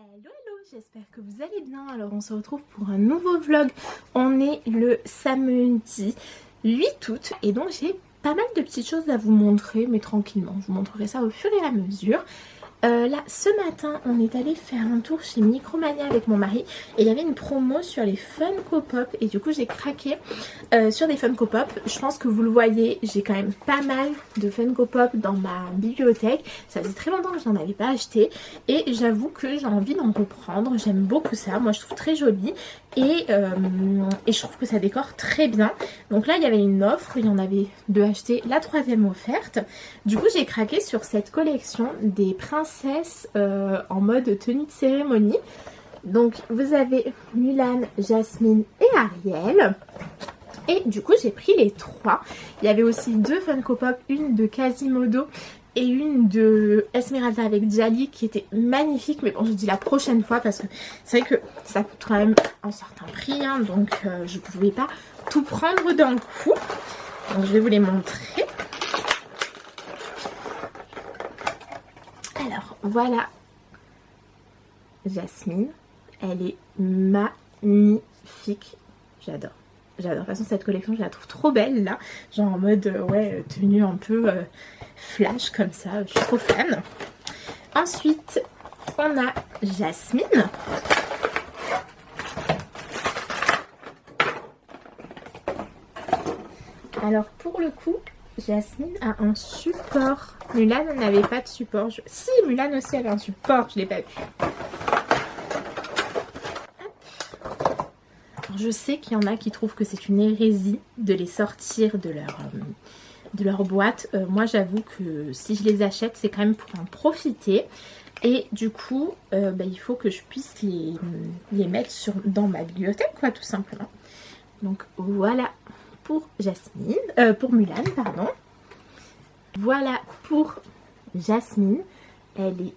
Hello, j'espère que vous allez bien. Alors on se retrouve pour un nouveau vlog. On est le samedi 8 août et donc j'ai pas mal de petites choses à vous montrer, mais tranquillement. Je vous montrerai ça au fur et à mesure. Là, ce matin, on est allé faire un tour chez Micromania avec mon mari et il y avait une promo sur les Funko Pop et du coup j'ai craqué sur des Funko Pop. Je pense que vous le voyez, j'ai quand même pas mal de Funko Pop dans ma bibliothèque. Ça faisait très longtemps que je n'en avais pas acheté et j'avoue que j'ai envie d'en reprendre. J'aime beaucoup ça, moi je trouve très joli et je trouve que ça décore très bien. Donc là, il y avait une offre, il y en avait deux achetées, la troisième offerte. Du coup, j'ai craqué sur cette collection des princesses en mode tenue de cérémonie. Donc vous avez Mulan, Jasmine et Ariel. Et du coup j'ai pris les trois. Il y avait aussi deux Funko Pop, une de Quasimodo et une de Esmeralda avec Djali qui était magnifique. Mais bon, je dis la prochaine fois parce que c'est vrai que ça coûte quand même un certain prix, hein, donc je ne pouvais pas tout prendre d'un coup. Donc je vais vous les montrer. Alors voilà Jasmine, elle est magnifique, j'adore. J'adore, de toute façon cette collection je la trouve trop belle là, genre en mode ouais tenue un peu flash comme ça, je suis trop fan. Ensuite on a Jasmine. Alors pour le coup Jasmine a un support. Mulan n'avait pas de support. Si, Mulan aussi avait un support, je ne l'ai pas vu. Alors, je sais qu'il y en a qui trouvent que c'est une hérésie de les sortir de leur boîte. Moi j'avoue que si je les achète c'est quand même pour en profiter. Et du coup il faut que je puisse les mettre dans ma bibliothèque quoi, tout simplement. Donc voilà pour Jasmine, pour Mulan pardon. Voilà pour Jasmine, elle est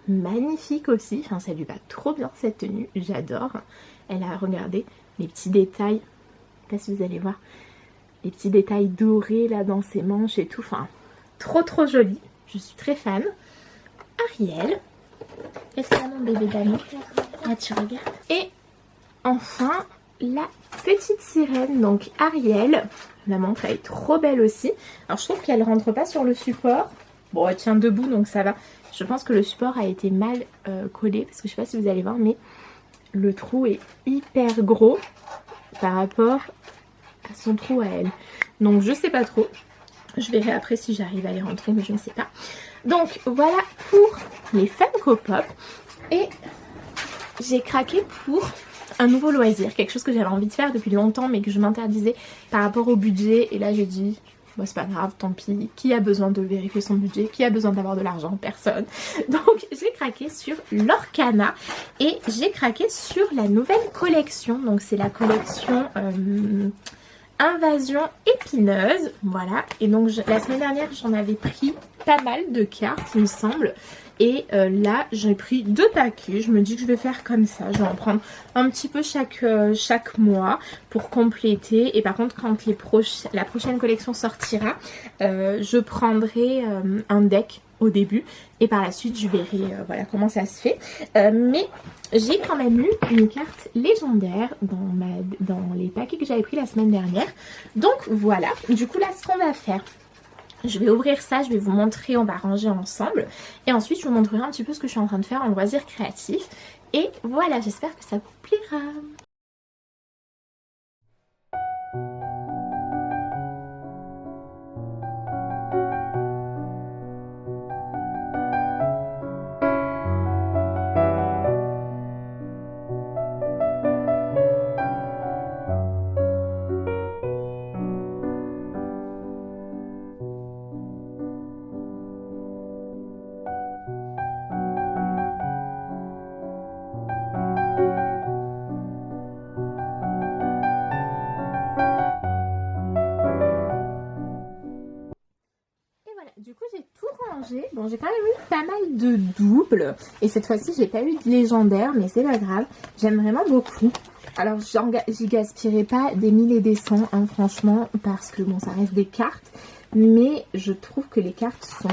magnifique aussi, enfin ça lui va trop bien cette tenue, j'adore. Elle a, regardé les petits détails, je sais pas si vous allez voir, les petits détails dorés là dans ses manches et tout, enfin trop joli, je suis très fan. Ariel, qu'est-ce qu'il y a mon bébé d'amour? Ah tu regardes. Et enfin la petite sirène, donc Ariel. La montre elle est trop belle aussi. Alors je trouve qu'elle rentre pas sur le support. Bon elle tient debout donc ça va. Je pense que le support a été mal collé. Parce que je sais pas si vous allez voir mais le trou est hyper gros par rapport à son trou à elle. Donc je sais pas trop. Je verrai après si j'arrive à les rentrer mais je ne sais pas. Donc voilà pour les Funko Pop. Et j'ai craqué pour un nouveau loisir, quelque chose que j'avais envie de faire depuis longtemps mais que je m'interdisais par rapport au budget. Et là j'ai dit bon, c'est pas grave, tant pis, qui a besoin de vérifier son budget, qui a besoin d'avoir de l'argent? Personne. Donc j'ai craqué sur l'Orcana et j'ai craqué sur la nouvelle collection. Donc c'est la collection Invasion épineuse, voilà. Et donc la semaine dernière j'en avais pris pas mal de cartes il me semble. Et là j'ai pris 2 paquets. Je me dis que je vais faire comme ça. Je vais en prendre un petit peu chaque mois pour compléter. Et par contre quand la prochaine collection sortira, je prendrai un deck au début. Et par la suite je verrai voilà comment ça se fait. Mais j'ai quand même eu une carte légendaire dans les paquets que j'avais pris la semaine dernière. Donc voilà. Du coup là ce qu'on va faire, je vais ouvrir ça, je vais vous montrer, on va ranger ensemble. Et ensuite, je vous montrerai un petit peu ce que je suis en train de faire en loisir créatif. Et voilà, j'espère que ça vous plaira. Du coup j'ai tout rangé. Bon j'ai quand même eu pas mal de doubles. Et cette fois-ci j'ai pas eu de légendaire. Mais c'est pas grave. J'aime vraiment beaucoup. Alors j'y gaspillerai pas des 1000 et des 100 hein, franchement. Parce que bon ça reste des cartes. mais je trouve que les cartes sont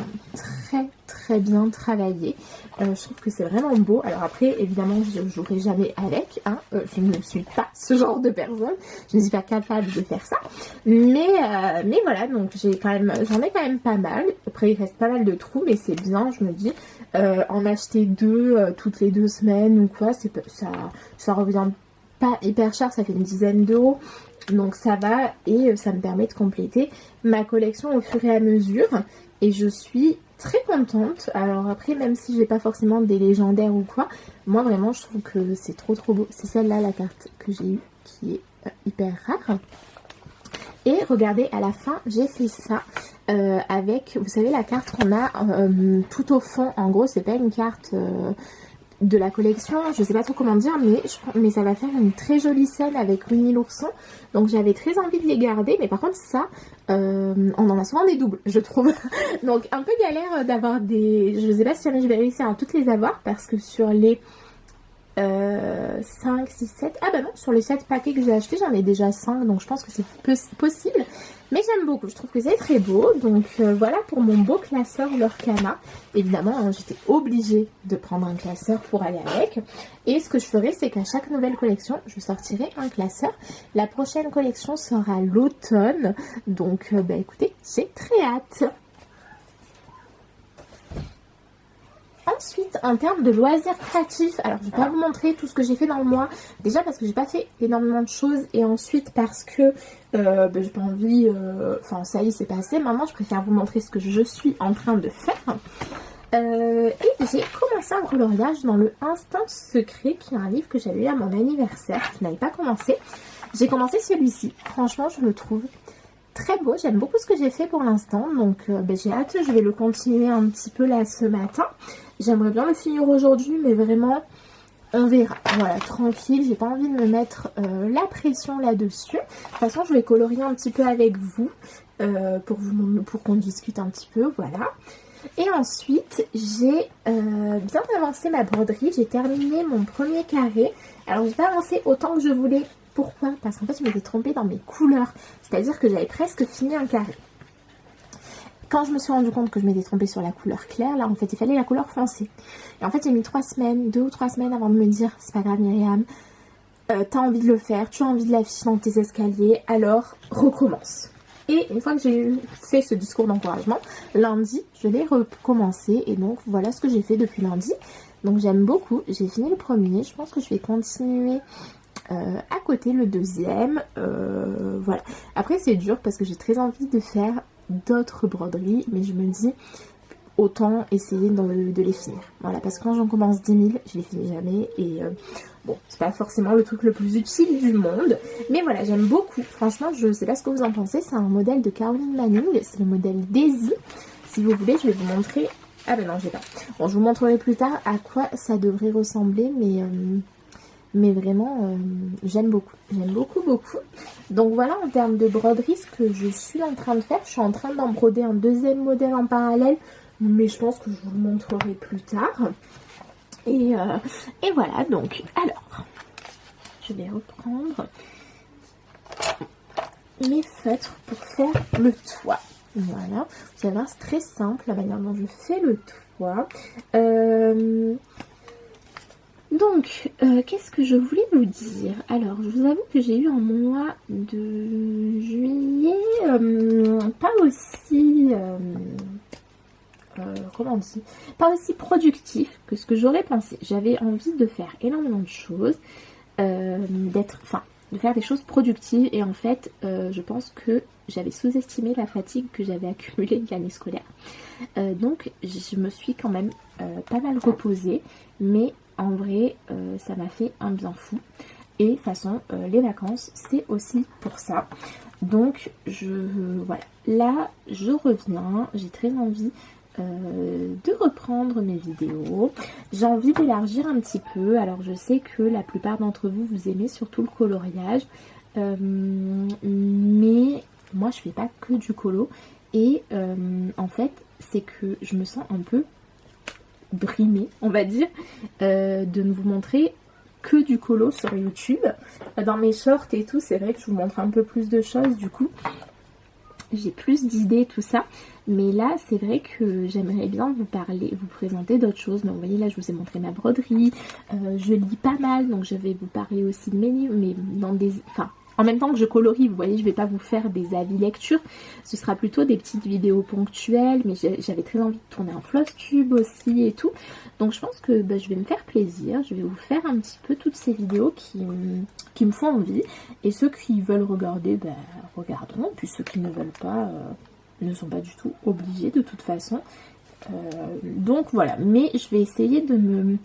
très bien travaillées. Je trouve que c'est vraiment beau. Alors après, évidemment, je ne jouerai jamais avec, hein. Je ne suis pas ce genre de personne, je ne suis pas capable de faire ça, mais voilà, donc j'en ai quand même pas mal. Après il reste pas mal de trous, mais c'est bien, je me dis, en acheter deux toutes les 2 semaines ou quoi, ça revient pas hyper cher, ça fait une dizaine d'euros. Donc ça va, et ça me permet de compléter ma collection au fur et à mesure. Et je suis très contente. Alors après, même si j'ai pas forcément des légendaires ou quoi, moi vraiment je trouve que c'est trop beau. C'est celle-là la carte que j'ai eue qui est hyper rare. Et regardez, à la fin j'ai fait ça avec, vous savez, la carte qu'on a tout au fond. En gros c'est pas une carte de la collection, je sais pas trop comment dire, mais ça va faire une très jolie scène avec Winnie l'ourson. Donc j'avais très envie de les garder, mais par contre ça, on en a souvent des doubles, je trouve. Donc un peu galère d'avoir des... Je sais pas si jamais je vais réussir à toutes les avoir, parce que sur les 5, 6, 7... Ah bah non, sur les 7 paquets que j'ai achetés, j'en ai déjà 5, donc je pense que c'est possible. Mais j'aime beaucoup, je trouve que c'est très beau. Donc voilà pour mon beau classeur Lorcana. Évidemment, hein, j'étais obligée de prendre un classeur pour aller avec. Et ce que je ferai, c'est qu'à chaque nouvelle collection, je sortirai un classeur. La prochaine collection sera l'automne. Donc bah écoutez, j'ai très hâte. Ensuite, en termes de loisirs créatifs, alors je vais pas vous montrer tout ce que j'ai fait dans le mois. Déjà parce que j'ai pas fait énormément de choses, et ensuite parce que j'ai pas envie, enfin ça y est, c'est passé. Maintenant je préfère vous montrer ce que je suis en train de faire. Et j'ai commencé un coloriage dans le Instant Secret, qui est un livre que j'avais eu à mon anniversaire. Je n'avais pas commencé. J'ai commencé celui-ci. Franchement, je le trouve très beau. J'aime beaucoup ce que j'ai fait pour l'instant. Donc j'ai hâte. Je vais le continuer un petit peu là ce matin. J'aimerais bien le finir aujourd'hui, mais vraiment, on verra. Voilà, tranquille. J'ai pas envie de me mettre la pression là-dessus. De toute façon, je vais colorier un petit peu avec vous pour qu'on discute un petit peu. Voilà. Et ensuite, j'ai bien avancé ma broderie. J'ai terminé mon premier carré. Alors, j'ai pas avancé autant que je voulais. Pourquoi? Parce qu'en fait, je m'étais trompée dans mes couleurs. C'est-à-dire que j'avais presque fini un carré. Quand je me suis rendu compte que je m'étais trompée sur la couleur claire, là, en fait, il fallait la couleur foncée. Et en fait, j'ai mis 2 ou 3 semaines avant de me dire, c'est pas grave, Myriam, t'as envie de le faire, tu as envie de l'afficher dans tes escaliers, alors recommence. Et une fois que j'ai fait ce discours d'encouragement, lundi, je l'ai recommencé. Et donc, voilà ce que j'ai fait depuis lundi. Donc, j'aime beaucoup. J'ai fini le premier. Je pense que je vais continuer à côté le deuxième. Voilà. Après, c'est dur parce que j'ai très envie de faire d'autres broderies. Mais je me dis, autant essayer de les finir. Voilà. Parce que quand j'en commence 10 000, je les finis jamais. Et... bon, c'est pas forcément le truc le plus utile du monde, mais voilà, j'aime beaucoup. Franchement, je sais pas ce que vous en pensez. C'est un modèle de Caroline Manning, c'est le modèle Daisy. Si vous voulez, je vais vous montrer. Ah ben non, je l'ai pas. Bon, je vous montrerai plus tard à quoi ça devrait ressembler, mais vraiment, j'aime beaucoup. J'aime beaucoup. Donc voilà, en termes de broderie, ce que je suis en train de faire, je suis en train d'en broder un deuxième modèle en parallèle, mais je pense que je vous le montrerai plus tard. Et voilà, donc, alors, je vais reprendre mes feutres pour faire le toit. Voilà, vous allez voir, c'est très simple la manière dont je fais le toit. Donc, qu'est-ce que je voulais vous dire? Alors, je vous avoue que j'ai eu un mois de juillet pas aussi... comment on dit, pas aussi productif que ce que j'aurais pensé. J'avais envie de faire énormément de choses, de faire des choses productives, et en fait je pense que j'avais sous-estimé la fatigue que j'avais accumulée l'année scolaire. Donc je me suis quand même pas mal reposée, mais en vrai ça m'a fait un bien fou. Et de toute façon, les vacances, c'est aussi pour ça. Donc, voilà. Là, je reviens. J'ai très envie de reprendre mes vidéos. J'ai envie d'élargir un petit peu. Alors, je sais que la plupart d'entre vous, vous aimez surtout le coloriage. Mais moi, je fais pas que du colo. Et en fait, c'est que je me sens un peu brimée, on va dire, de ne vous montrer que du colo sur YouTube. Dans mes shorts et tout, c'est vrai que je vous montre un peu plus de choses du coup. j'ai plus d'idées, tout ça. Mais là, c'est vrai que j'aimerais bien vous parler, vous présenter d'autres choses. Donc, vous voyez, là, je vous ai montré ma broderie. Je lis pas mal, donc je vais vous parler aussi de mes livres, mais dans des... Enfin, en même temps que je colorie, vous voyez, je vais pas vous faire des avis lecture. Ce sera plutôt des petites vidéos ponctuelles, mais j'avais très envie de tourner en floss tube aussi et tout. Donc, je pense que je vais me faire plaisir. Je vais vous faire un petit peu toutes ces vidéos qui me font envie. Et ceux qui veulent regarder, regarderont. Puis ceux qui ne veulent pas... ne sont pas du tout obligés de toute façon. Donc voilà, mais je vais essayer de me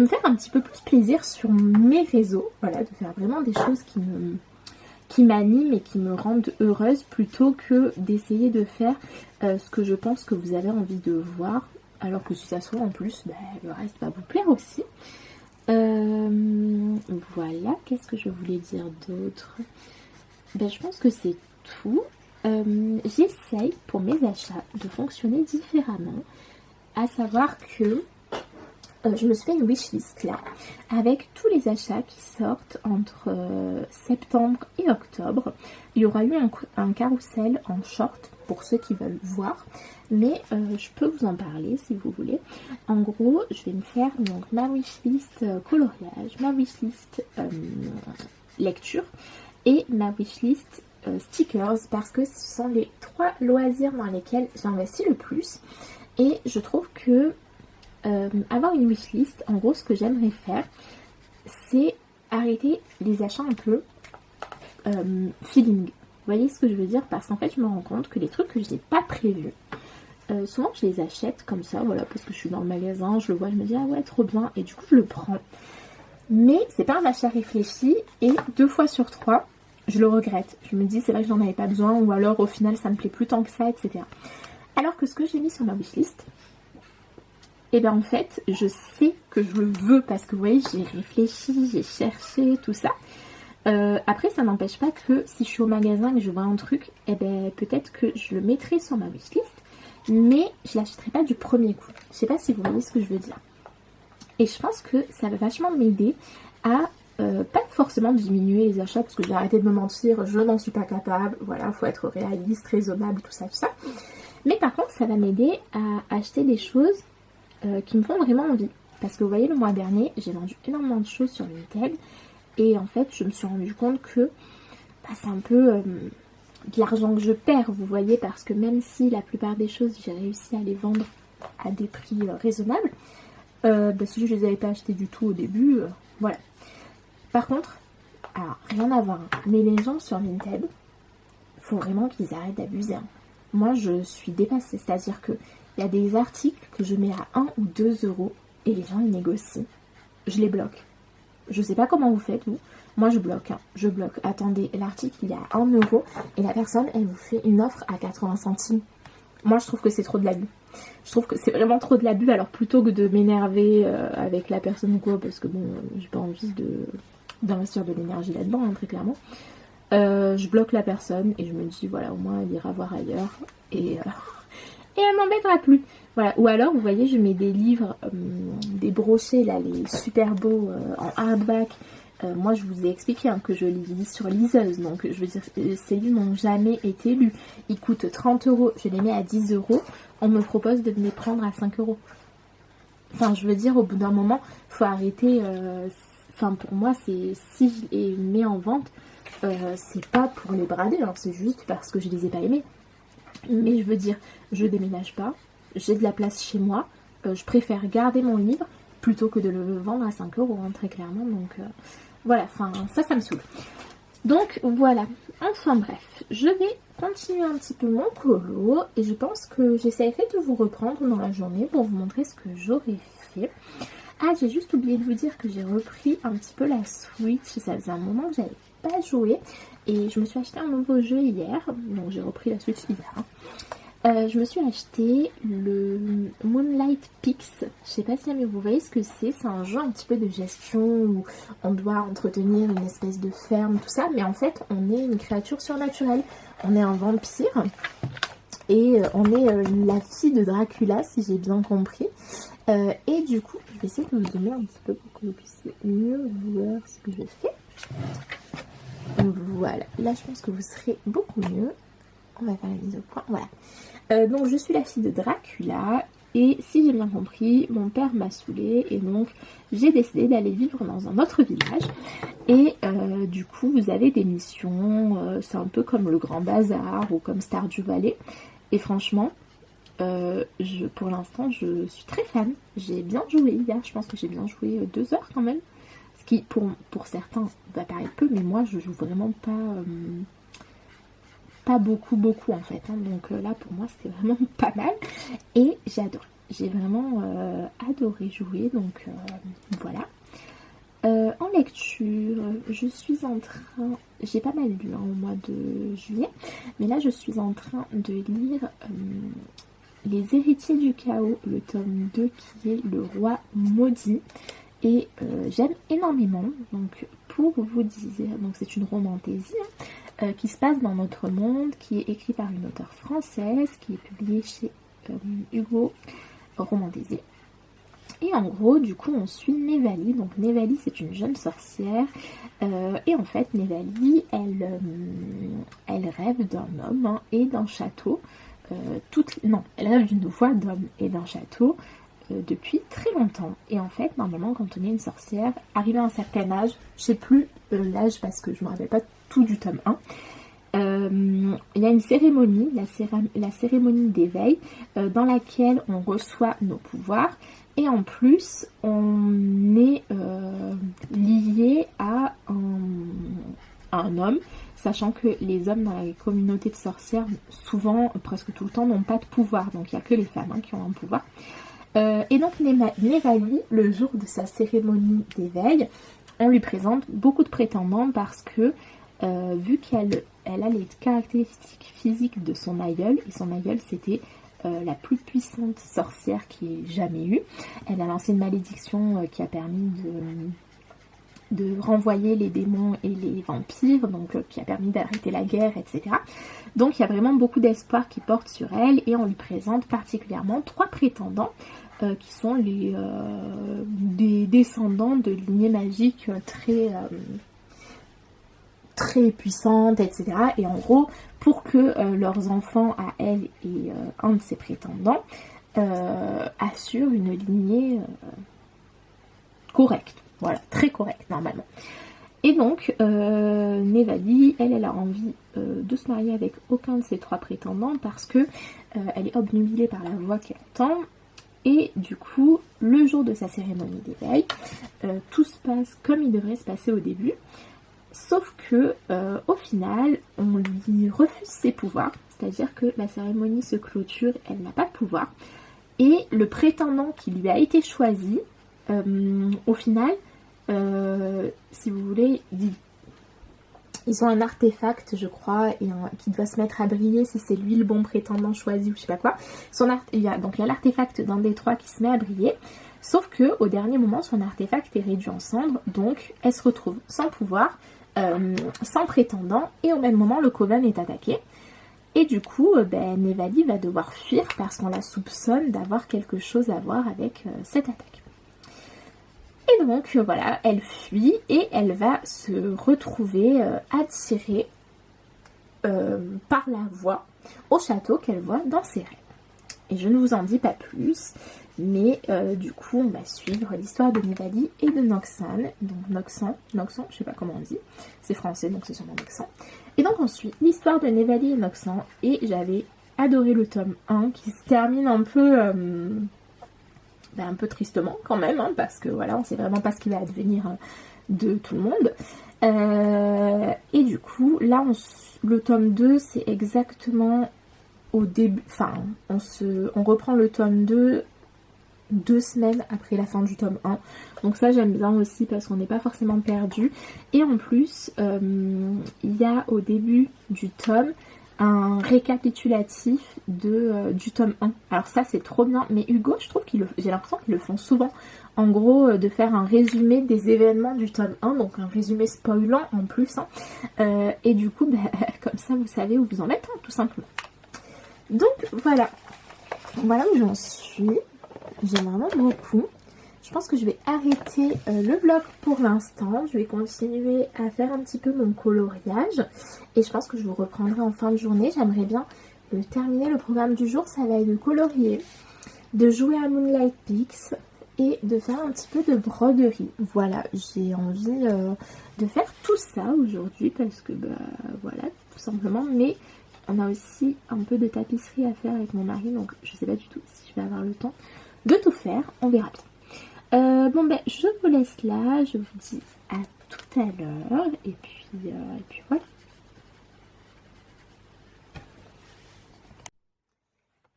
faire un petit peu plus plaisir sur mes réseaux, voilà, de faire vraiment des choses qui m'animent et qui me rendent heureuse plutôt que d'essayer de faire ce que je pense que vous avez envie de voir, alors que si ça se voit en plus, le reste va vous plaire aussi. Voilà, qu'est-ce que je voulais dire d'autre? Je pense que c'est tout. J'essaye pour mes achats de fonctionner différemment, à savoir que je me suis fait une wishlist là avec tous les achats qui sortent entre septembre et octobre. Il y aura eu un carrousel en short pour ceux qui veulent voir, mais je peux vous en parler si vous voulez. En gros, je vais me faire donc ma wishlist coloriage, ma wishlist lecture et ma wishlist stickers, parce que ce sont les 3 loisirs dans lesquels j'investis le plus. Et je trouve que avoir une wishlist, en gros ce que j'aimerais faire, c'est arrêter les achats un peu feeling. Vous voyez ce que je veux dire? Parce qu'en fait je me rends compte que les trucs que je n'ai pas prévus, souvent je les achète comme ça, voilà, parce que je suis dans le magasin, je le vois, je me dis ah ouais trop bien, et du coup je le prends. Mais c'est pas un achat réfléchi, et 2 fois sur 3 je le regrette. Je me dis c'est vrai que j'en avais pas besoin, ou alors au final ça me plaît plus tant que ça, etc. Alors que ce que j'ai mis sur ma wishlist, et en fait je sais que je le veux, parce que vous voyez j'ai réfléchi, j'ai cherché, tout ça. Après ça n'empêche pas que si je suis au magasin et que je vois un truc, peut-être que je le mettrai sur ma wishlist, mais je l'achèterai pas du premier coup. Je sais pas si vous voyez ce que je veux dire. Et je pense que ça va vachement m'aider à pas forcément diminuer les achats, parce que j'ai arrêté de me mentir, je n'en suis pas capable, voilà, faut être réaliste, raisonnable, tout ça, tout ça. Mais par contre, ça va m'aider à acheter des choses qui me font vraiment envie. Parce que vous voyez, le mois dernier, j'ai vendu énormément de choses sur Vinted, et en fait, je me suis rendu compte que c'est un peu de l'argent que je perds, vous voyez, parce que même si la plupart des choses, j'ai réussi à les vendre à des prix raisonnables, si je les avais pas achetées du tout au début, voilà. Par contre, alors rien à voir, mais les gens sur Vinted, faut vraiment qu'ils arrêtent d'abuser. Moi je suis dépassée, c'est-à-dire que il y a des articles que je mets à 1 ou 2 euros et les gens ils négocient. Je les bloque. Je sais pas comment vous faites vous. Moi je bloque, je bloque. Attendez, l'article il est à 1 euro et la personne elle vous fait une offre à 80 centimes. Moi je trouve que c'est trop de l'abus. Je trouve que c'est vraiment trop de l'abus. Alors plutôt que de m'énerver avec la personne ou quoi, parce que bon, j'ai pas envie d'investir de l'énergie là-dedans, très clairement. Je bloque la personne et je me dis voilà, au moins elle ira voir ailleurs et elle m'embêtera plus. Voilà. Ou alors vous voyez, je mets des livres, des brochets là, les super beaux en hardback. Moi je vous ai expliqué que je lis sur liseuse, donc je veux dire ces livres n'ont jamais été lus. Ils coûtent 30 euros, je les mets à 10 euros, on me propose de les prendre à 5 euros. Enfin je veux dire au bout d'un moment faut arrêter. Enfin pour moi c'est, si je les mets en vente, c'est pas pour les brader, alors c'est juste parce que je les ai pas aimés. Mais je veux dire, je déménage pas, j'ai de la place chez moi, je préfère garder mon livre plutôt que de le vendre à 5 euros, très clairement. Donc voilà, enfin ça me saoule. Donc voilà, enfin bref, je vais continuer un petit peu mon colo et je pense que j'essaierai de vous reprendre dans la journée pour vous montrer ce que j'aurais fait. Ah, j'ai juste oublié de vous dire que j'ai repris un petit peu la Switch, ça faisait un moment que j'avais pas joué et je me suis acheté un nouveau jeu hier, donc j'ai repris la Switch hier. Je me suis acheté le Moonlight Pix, je sais pas si vous voyez ce que c'est un jeu un petit peu de gestion où on doit entretenir une espèce de ferme, tout ça, mais en fait on est une créature surnaturelle, on est un vampire et on est la fille de Dracula si j'ai bien compris. Et du coup, je vais essayer de vous zoomer un petit peu pour que vous puissiez mieux voir ce que je fais. Voilà, là je pense que vous serez beaucoup mieux. On va faire la mise au point, voilà. Donc je suis la fille de Dracula et si j'ai bien compris, mon père m'a saoulée et donc j'ai décidé d'aller vivre dans un autre village. Et du coup vous avez des missions, c'est un peu comme le Grand Bazar ou comme Stardew Valley. Et franchement, pour l'instant je suis très fan. J'ai bien joué hier, je pense que j'ai bien joué 2 heures quand même. Ce qui pour certains va paraître peu, mais moi je joue vraiment pas beaucoup en fait, hein. Donc là pour moi c'était vraiment pas mal et j'ai adoré, j'ai vraiment adoré jouer, donc voilà. En lecture, je suis en train, j'ai pas mal lu hein, au mois de juillet, mais là je suis en train de lire Les Héritiers du Chaos, le tome 2 qui est Le Roi Maudit. Et j'aime énormément, donc pour vous dire, donc c'est une romantaisie qui se passe dans notre monde, qui est écrit par une auteure française, qui est publiée chez Hugo Romantaisie. Et en gros, du coup, on suit Névalie. Donc Névalie, c'est une jeune sorcière. Et en fait, Névalie, elle rêve d'un homme hein, et d'un château. Non, elle rêve d'une voix d'homme et d'un château. Depuis très longtemps. Et en fait, normalement, quand on est une sorcière, arrivé à un certain âge, je sais plus l'âge parce que je ne me rappelle pas tout du tome 1, il y a une cérémonie, la cérémonie d'éveil, dans laquelle on reçoit nos pouvoirs. Et en plus, on est lié à un homme, sachant que les hommes dans la communauté de sorcières, souvent, presque tout le temps, n'ont pas de pouvoir. Donc il n'y a que les femmes hein, qui ont un pouvoir. Et donc Névalie, le jour de sa cérémonie d'éveil, on lui présente beaucoup de prétendants parce que vu qu'elle a les caractéristiques physiques de son aïeul, et son aïeul c'était la plus puissante sorcière qui ait jamais eu, elle a lancé une malédiction qui a permis de renvoyer les démons et les vampires, donc qui a permis d'arrêter la guerre, etc. Donc il y a vraiment beaucoup d'espoir qui porte sur elle et on lui présente particulièrement 3 prétendants qui sont des descendants de lignées magiques très puissantes, etc. Et en gros, pour que leurs enfants à elle et un de ses prétendants assurent une lignée correcte. Voilà, très correcte normalement. Et donc, Névalie, elle a envie de se marier avec aucun de ses 3 prétendants parce que elle est obnubilée par la voix qu'elle entend. Et du coup, le jour de sa cérémonie d'éveil, tout se passe comme il devrait se passer au début. Sauf que, au final, on lui refuse ses pouvoirs. C'est-à-dire que la cérémonie se clôture, elle n'a pas de pouvoir. Et le prétendant qui lui a été choisi, au final, si vous voulez, ils ont un artefact, je crois, qui doit se mettre à briller si c'est lui le bon prétendant choisi ou je sais pas quoi. Il y a l'artefact d'un des 3 qui se met à briller, sauf que au dernier moment, son artefact est réduit en cendres, donc elle se retrouve sans pouvoir, sans prétendant, et au même moment, le coven est attaqué. Et du coup, Névalie va devoir fuir parce qu'on la soupçonne d'avoir quelque chose à voir avec cette attaque. Et donc voilà, elle fuit et elle va se retrouver attirée par la voix au château qu'elle voit dans ses rêves. Et je ne vous en dis pas plus, mais du coup on va suivre l'histoire de Névalie et de Noxan. Donc Noxan, je sais pas comment on dit, c'est français donc c'est sûrement Noxan. Et donc on suit l'histoire de Névalie et Noxan et j'avais adoré le tome 1 qui se termine un peu tristement quand même, hein, parce que voilà, on sait vraiment pas ce qui va advenir de tout le monde. Et du coup, là, le tome 2, c'est exactement au début, enfin, on reprend le tome 2 2 semaines après la fin du tome 1. Donc ça, j'aime bien aussi parce qu'on n'est pas forcément perdu. Et en plus, il y a au début du tome un récapitulatif du tome 1. Alors ça c'est trop bien, mais Hugo, je trouve j'ai l'impression qu'ils le font souvent. En gros, de faire un résumé des événements du tome 1, donc un résumé spoilant en plus. Hein. Et du coup, comme ça vous savez où vous en êtes, hein, tout simplement. Donc voilà où j'en suis. J'aime vraiment beaucoup. Je je pense que je vais arrêter le vlog pour l'instant. Je vais continuer à faire un petit peu mon coloriage. Et je pense que je vous reprendrai en fin de journée. J'aimerais bien terminer le programme du jour. Ça va être de colorier, de jouer à Moonlight Pix et de faire un petit peu de broderie. Voilà, j'ai envie de faire tout ça aujourd'hui parce que voilà, tout simplement. Mais on a aussi un peu de tapisserie à faire avec mon mari, donc je sais pas du tout si je vais avoir le temps de tout faire, on verra bien. Bon ben je vous laisse là, je vous dis à tout à l'heure et puis voilà.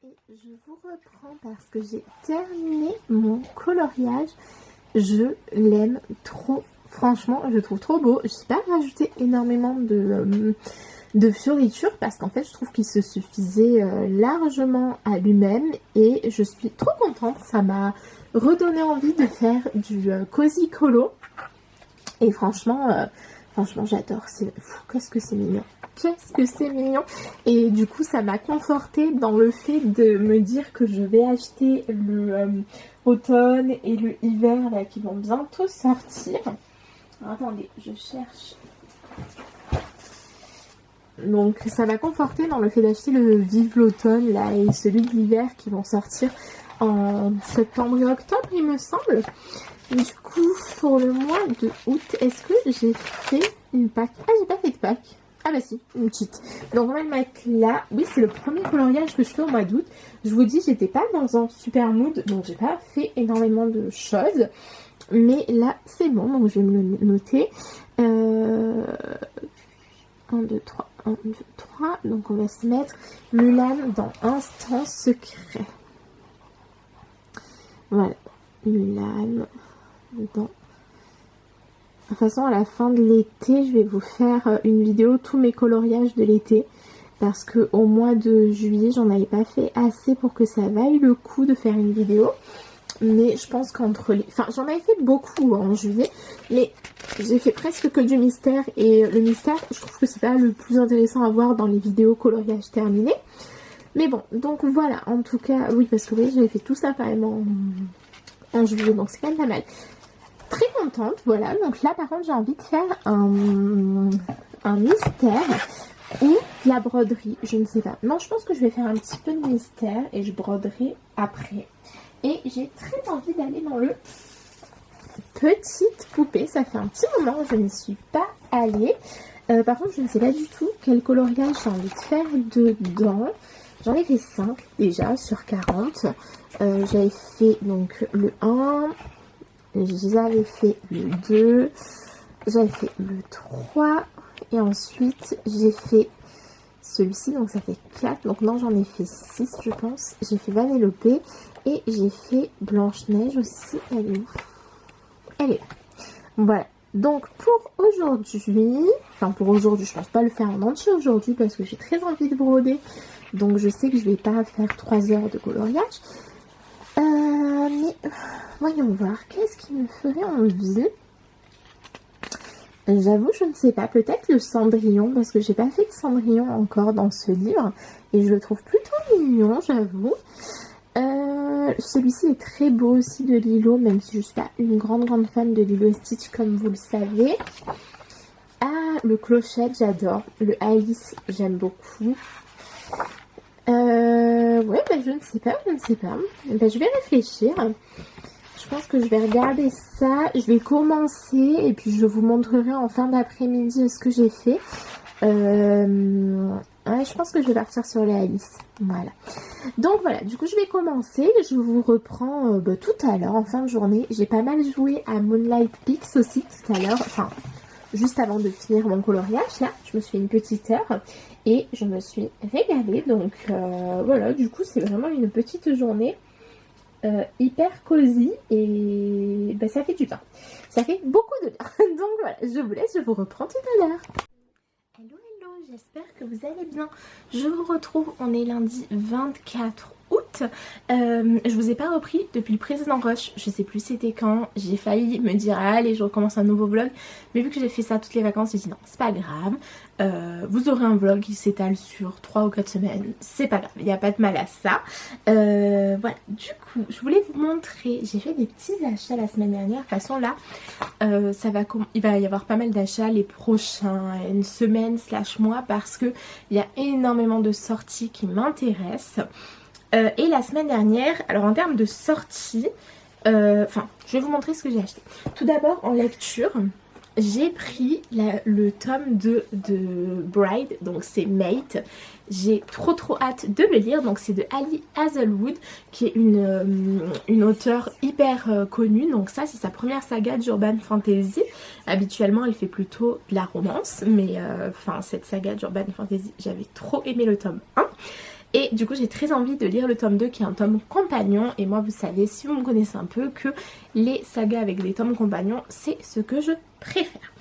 Et je vous reprends parce que j'ai terminé mon coloriage. Je l'aime trop, franchement je le trouve trop beau. J'ai pas rajouté énormément de fioritures parce qu'en fait je trouve qu'il se suffisait largement à lui-même et je suis trop contente. Ça m'a redonné envie de faire du cozy colo et franchement j'adore. Qu'est-ce que c'est mignon, qu'est-ce que c'est mignon. Et du coup ça m'a confortée dans le fait de me dire que je vais acheter le automne et le hiver là qui vont bientôt sortir. Alors, attendez, je cherche. Donc ça m'a conforté dans le fait d'acheter le Vive l'automne là et celui de l'hiver qui vont sortir en septembre et octobre il me semble. Du coup pour le mois de août, est-ce que j'ai fait une pack? Ah, j'ai pas fait de pack. Ah bah si, une petite. Donc on va le mettre là. Oui, c'est le premier coloriage que je fais au mois d'août. Je vous dis, j'étais pas dans un super mood, donc j'ai pas fait énormément de choses. Mais là c'est bon, donc je vais me le noter. 1, 2, 3, 1, 2, 3. Donc on va se mettre Mulan dans Instant Secret. Voilà, Mulan dans... De toute façon à la fin de l'été, je vais vous faire une vidéo tous mes coloriages de l'été. Parce que au mois de juillet, j'en avais pas fait assez pour que ça vaille le coup de faire une vidéo. Mais je pense qu'entre les... Enfin, j'en avais fait beaucoup en juillet. Mais j'ai fait presque que du mystère. Et le mystère, je trouve que c'est pas le plus intéressant à voir dans les vidéos coloriage terminé. Mais bon, donc voilà. En tout cas, oui, parce que vous voyez, j'avais fait tout ça quand même en juillet. Donc c'est quand même pas mal. Très contente, voilà. Donc là, par contre, j'ai envie de faire un mystère ou la broderie. Je ne sais pas. Non, je pense que je vais faire un petit peu de mystère et je broderai après. Et j'ai très envie d'aller dans le petite poupée. Ça fait un petit moment que je n'y suis pas allée. Par contre, je ne sais pas du tout quel coloriage j'ai envie de faire dedans. J'en ai fait 5 déjà sur 40. J'avais fait donc le 1. J'avais fait le 2. J'avais fait le 3. Et ensuite, j'ai fait celui-ci. Donc ça fait 4. Donc non, j'en ai fait 6 je pense. J'ai fait Vanellope. Et j'ai fait Blanche-Neige aussi. Elle est où? Elle est là. Voilà. Donc pour aujourd'hui, enfin pour aujourd'hui, je pense pas le faire en entier aujourd'hui parce que j'ai très envie de broder. Donc je sais que je vais pas faire 3 heures de coloriage. Mais voyons voir, qu'est-ce qui me ferait envie? J'avoue, je ne sais pas, peut-être le Cendrillon, parce que j'ai pas fait de Cendrillon encore dans ce livre. Et je le trouve plutôt mignon, j'avoue. Celui-ci est très beau aussi de Lilo, même si je suis pas une grande fan de Lilo et Stitch comme vous le savez. Ah, le Clochette, j'adore. Le Alice, j'aime beaucoup. Ouais, je ne sais pas. Je vais réfléchir. Je pense que je vais regarder ça. Je vais commencer et puis je vous montrerai en fin d'après-midi ce que j'ai fait. Ouais, je pense que je vais partir sur les Alice. Voilà. Donc voilà, du coup je vais commencer. Je vous reprends tout à l'heure en fin de journée. J'ai pas mal joué à Moonlight Pix aussi tout à l'heure. Enfin, juste avant de finir mon coloriage là. Je me suis fait une petite heure et je me suis régalée. Donc voilà, du coup c'est vraiment une petite journée hyper cosy et ça fait du bien. Ça fait beaucoup de bien. Donc voilà, je vous laisse, je vous reprends tout à l'heure. Hello, j'espère que vous allez bien. Je vous retrouve, on est lundi 24 août fait, je vous ai pas repris depuis le précédent rush. Je sais plus c'était quand. J'ai failli me dire allez je recommence un nouveau vlog. Mais vu que j'ai fait ça toutes les vacances, j'ai dit non c'est pas grave. Vous aurez un vlog qui s'étale sur 3 ou 4 semaines. C'est pas grave, il n'y a pas de mal à ça. Voilà, du coup je voulais vous montrer. J'ai fait des petits achats la semaine dernière. De toute façon là il va y avoir pas mal d'achats les prochaines semaines / mois parce que il y a énormément de sorties qui m'intéressent. Et la semaine dernière, alors en termes de sorties, je vais vous montrer ce que j'ai acheté. Tout d'abord en lecture, j'ai pris le tome 2 de Bride, donc c'est Mate. J'ai trop hâte de le lire, donc c'est de Ali Hazelwood qui est une auteure hyper connue. Donc ça c'est sa première saga d'urban fantasy. Habituellement elle fait plutôt de la romance, mais cette saga d'urban fantasy j'avais trop aimé le tome 1. Et du coup j'ai très envie de lire le tome 2 qui est un tome compagnon. Et moi vous savez, si vous me connaissez un peu, que les sagas avec des tomes compagnons c'est ce que je préfère.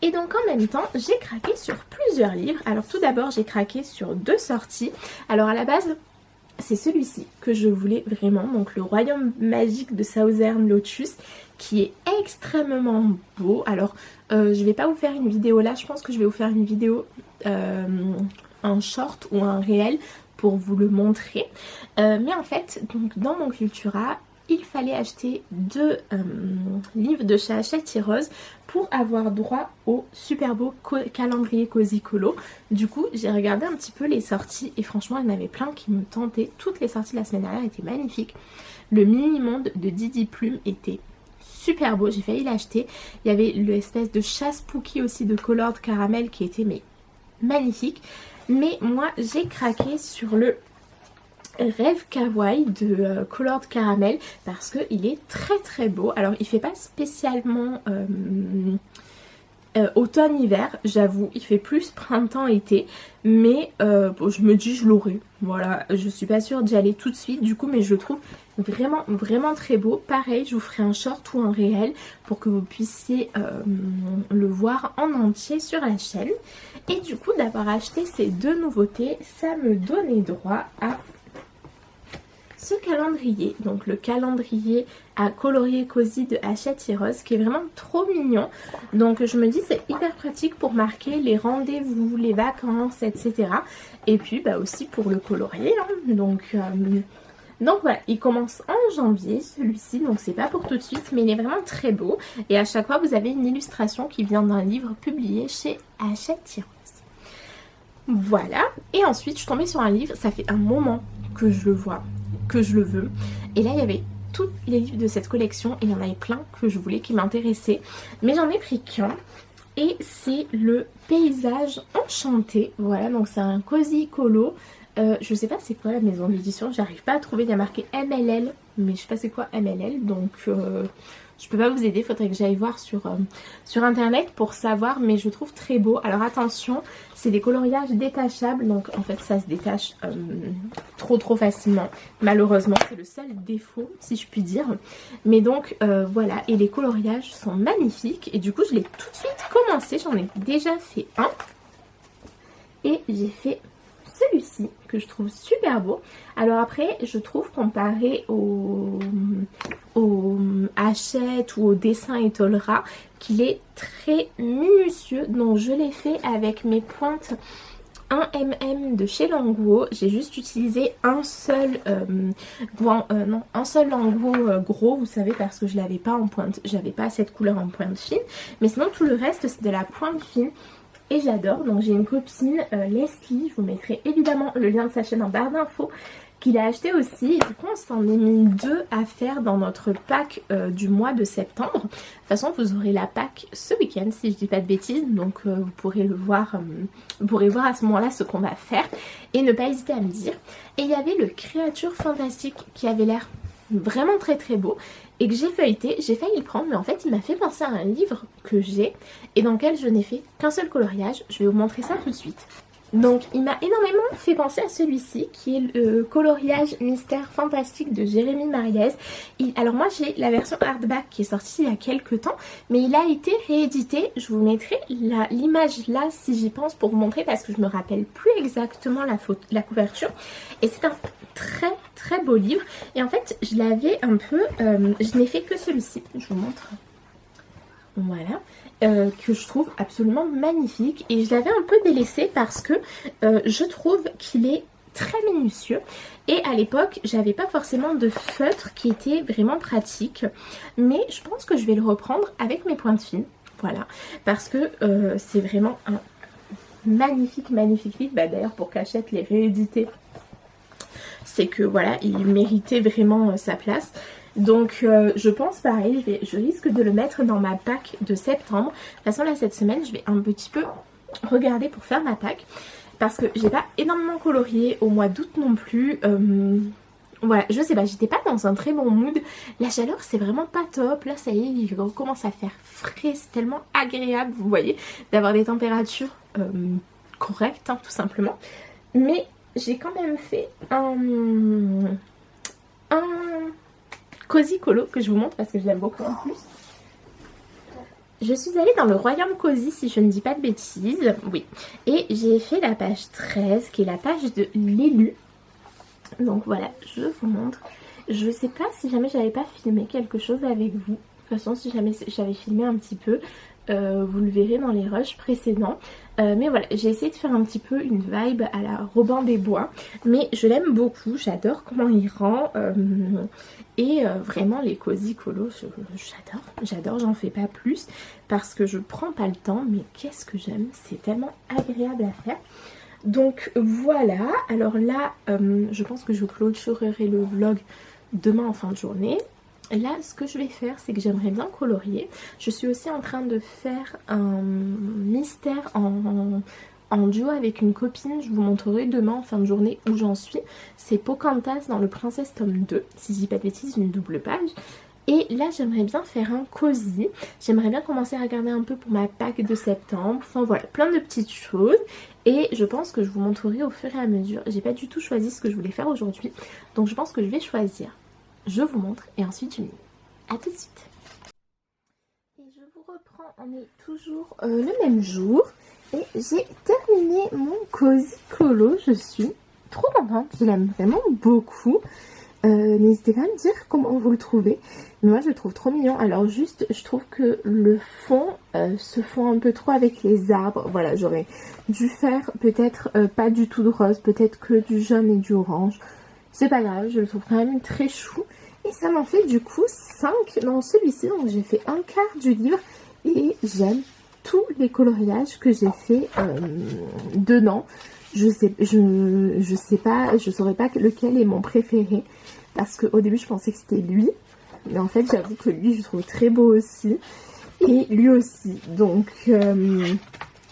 Et donc en même temps j'ai craqué sur plusieurs livres. Alors tout d'abord j'ai craqué sur 2 sorties. Alors à la base c'est celui-ci que je voulais vraiment, donc le Royaume magique de Southern Lotus, qui est extrêmement beau. Alors je vais pas vous faire une vidéo là, je pense que je vais vous faire une vidéo un short ou un réel pour vous le montrer. Mais en fait, donc dans mon Cultura, il fallait acheter 2 livres de chez Hachette Rose pour avoir droit au super beau calendrier Cozy Colo. Du coup, j'ai regardé un petit peu les sorties et franchement, il y en avait plein qui me tentaient. Toutes les sorties de la semaine dernière étaient magnifiques. Le mini-monde de Didi Plume était super beau, j'ai failli l'acheter. Il y avait l'espèce de chat spooky aussi de Colored Caramel qui était magnifique. Mais moi j'ai craqué sur le Rêve Kawaii de Colored Caramel parce qu'il est très beau. Alors il fait pas spécialement automne-hiver, j'avoue, il fait plus printemps-été, mais bon, je me dis je l'aurai. Voilà, je suis pas sûre d'y aller tout de suite du coup, mais je le trouve vraiment très beau. Pareil, je vous ferai un short ou un réel pour que vous puissiez le voir en entier sur la chaîne. Et du coup, d'avoir acheté ces 2 nouveautés, ça me donnait droit à ce calendrier, donc le calendrier à colorier cosy de Hachette Rose qui est vraiment trop mignon. Donc je me dis c'est hyper pratique pour marquer les rendez-vous, les vacances, etc. Et puis aussi pour le colorier. Hein. Donc voilà, il commence en janvier celui-ci, donc c'est pas pour tout de suite, mais il est vraiment très beau. Et à chaque fois vous avez une illustration qui vient d'un livre publié chez Hachette Rose. Voilà, et ensuite je suis tombée sur un livre, ça fait un moment que je le vois, que je le veux. Et là il y avait tous les livres de cette collection et il y en avait plein que je voulais qui m'intéressaient. Mais j'en ai pris qu'un et c'est le Paysage Enchanté. Voilà, donc c'est un Cozy Colo. Je sais pas c'est quoi la maison d'édition, j'arrive pas à trouver, il y a marqué MLL, mais je sais pas c'est quoi MLL, donc je peux pas vous aider, faudrait que j'aille voir sur internet pour savoir, mais je trouve très beau. Alors attention, c'est des coloriages détachables, donc en fait ça se détache trop facilement, malheureusement, c'est le seul défaut si je puis dire. Mais donc voilà, et les coloriages sont magnifiques, et du coup je l'ai tout de suite commencé, j'en ai déjà fait un, et j'ai fait celui-ci que je trouve super beau. Alors après je trouve comparé au Hachette ou au dessin Etolra qu'il est très minutieux, donc je l'ai fait avec mes pointes 1mm de chez Languo. J'ai juste utilisé un seul Languo gros, vous savez, parce que je l'avais pas en pointe, j'avais pas cette couleur en pointe fine, mais sinon tout le reste c'est de la pointe fine. Et j'adore, donc j'ai une copine, Leslie, je vous mettrai évidemment le lien de sa chaîne en barre d'infos, qui l'a acheté aussi. Et du coup on s'en est mis 2 à faire dans notre pack du mois de septembre. De toute façon vous aurez la pack ce week-end si je dis pas de bêtises, donc vous pourrez le voir, vous pourrez voir à ce moment là ce qu'on va faire. Et ne pas hésiter à me dire. Et il y avait le Créature Fantastique qui avait l'air vraiment très beau et que j'ai feuilleté, j'ai failli le prendre, mais en fait il m'a fait penser à un livre que j'ai et dans lequel je n'ai fait qu'un seul coloriage. Je vais vous montrer ça tout de suite. Donc il m'a énormément fait penser à celui-ci qui est le coloriage mystère fantastique de Jérémy Mariez. Alors moi j'ai la version hardback qui est sortie il y a quelques temps, mais il a été réédité. Je vous mettrai l'image là si j'y pense pour vous montrer parce que je me rappelle plus exactement la couverture. Et c'est un très très beau livre. Et en fait je l'avais un peu, je n'ai fait que celui-ci, je vous montre. Voilà. Que je trouve absolument magnifique et je l'avais un peu délaissé parce que je trouve qu'il est très minutieux et à l'époque j'avais pas forcément de feutre qui était vraiment pratique, mais je pense que je vais le reprendre avec mes pointes fines, voilà, parce que c'est vraiment un magnifique livre. Bah, d'ailleurs pour qu'Hachette les réédité, c'est que voilà, il méritait vraiment sa place. Donc je pense pareil, je risque de le mettre dans ma pack de septembre. De toute façon là cette semaine je vais un petit peu regarder pour faire ma pack. Parce que j'ai pas énormément colorié au mois d'août non plus. Voilà, je sais pas, j'étais pas dans un très bon mood. La chaleur c'est vraiment pas top. Là ça y est, il commence à faire frais. C'est tellement agréable, vous voyez, d'avoir des températures correctes hein, tout simplement. Mais j'ai quand même fait un Cozy Colo que je vous montre parce que je l'aime beaucoup en plus. Je suis allée dans le Royaume Cozy si je ne dis pas de bêtises, oui. Et j'ai fait la page 13 qui est la page de l'élu. Donc voilà, je vous montre. Je sais pas si jamais j'avais pas filmé quelque chose avec vous. De toute façon si jamais j'avais filmé un petit peu, vous le verrez dans les rushs précédents. Mais voilà, j'ai essayé de faire un petit peu une vibe à la Robin des Bois. Mais je l'aime beaucoup, j'adore comment il rend. Et vraiment les Cozy Colo, j'adore, j'en fais pas plus. Parce que je prends pas le temps, mais qu'est-ce que j'aime. C'est tellement agréable à faire. Donc voilà, alors là, je pense que je clôturerai le vlog demain en fin de journée. Là, ce que je vais faire, c'est que j'aimerais bien colorier. Je suis aussi en train de faire un mystère en duo avec une copine. Je vous montrerai demain en fin de journée où j'en suis. C'est Pocahontas dans le Princess tome 2, si je dis pas de bêtises, une double page. Et là, j'aimerais bien faire un cosy. J'aimerais bien commencer à regarder un peu pour ma pack de septembre. Enfin voilà, plein de petites choses. Et je pense que je vous montrerai au fur et à mesure. J'ai pas du tout choisi ce que je voulais faire aujourd'hui. Donc je pense que je vais choisir. Je vous montre et ensuite je m'y mets. A tout de suite. Et je vous reprends, on est toujours le même jour. Et j'ai terminé mon Cozy Colo. Je suis trop contente, je l'aime vraiment beaucoup. N'hésitez pas à me dire comment vous le trouvez. Mais moi je le trouve trop mignon. Alors juste je trouve que le fond se fond un peu trop avec les arbres. Voilà, j'aurais dû faire peut-être pas du tout de rose, peut-être que du jaune et du orange. C'est pas grave, je le trouve quand même très chou. Et ça m'en fait du coup 5 dans celui-ci. Donc j'ai fait un quart du livre. Et j'aime tous les coloriages que j'ai fait dedans. Je sais pas, je saurais pas lequel est mon préféré. Parce qu'au début je pensais que c'était lui. Mais en fait j'avoue que lui je le trouve très beau aussi. Et lui aussi. Donc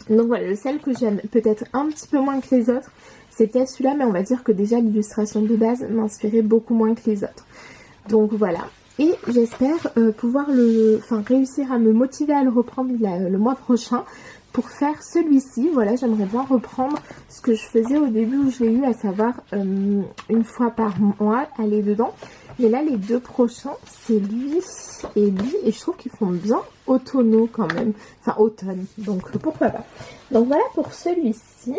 voilà, le seul que j'aime peut-être un petit peu moins que les autres, c'est peut-être celui-là. Mais on va dire que déjà l'illustration de base m'inspirait beaucoup moins que les autres. Donc voilà. Et j'espère pouvoir réussir à me motiver à le reprendre le mois prochain pour faire celui-ci. Voilà, j'aimerais bien reprendre ce que je faisais au début où je l'ai eu, à savoir une fois par mois aller dedans. Mais là, les deux prochains, c'est lui et lui. Et je trouve qu'ils font bien automnaux quand même. Enfin, automne. Donc pourquoi pas. Donc voilà pour celui-ci.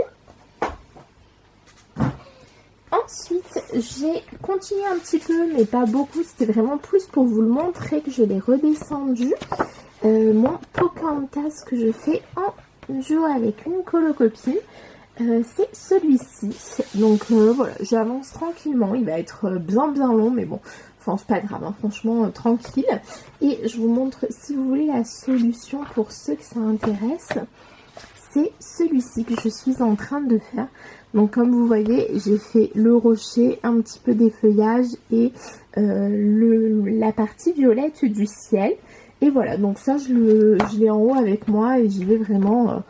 Ensuite, j'ai continué un petit peu, mais pas beaucoup. C'était vraiment plus pour vous le montrer que je l'ai redescendu. Mon Pocahontas que je fais en duo avec une colocopine. C'est celui-ci. Donc voilà, j'avance tranquillement. Il va être bien long, mais bon, enfin c'est pas grave, hein, franchement tranquille. Et je vous montre, si vous voulez, la solution pour ceux que ça intéresse. C'est celui-ci que je suis en train de faire. Donc comme vous voyez, j'ai fait le rocher, un petit peu des feuillages et la partie violette du ciel. Et voilà, donc ça je l'ai en haut avec moi et j'y vais vraiment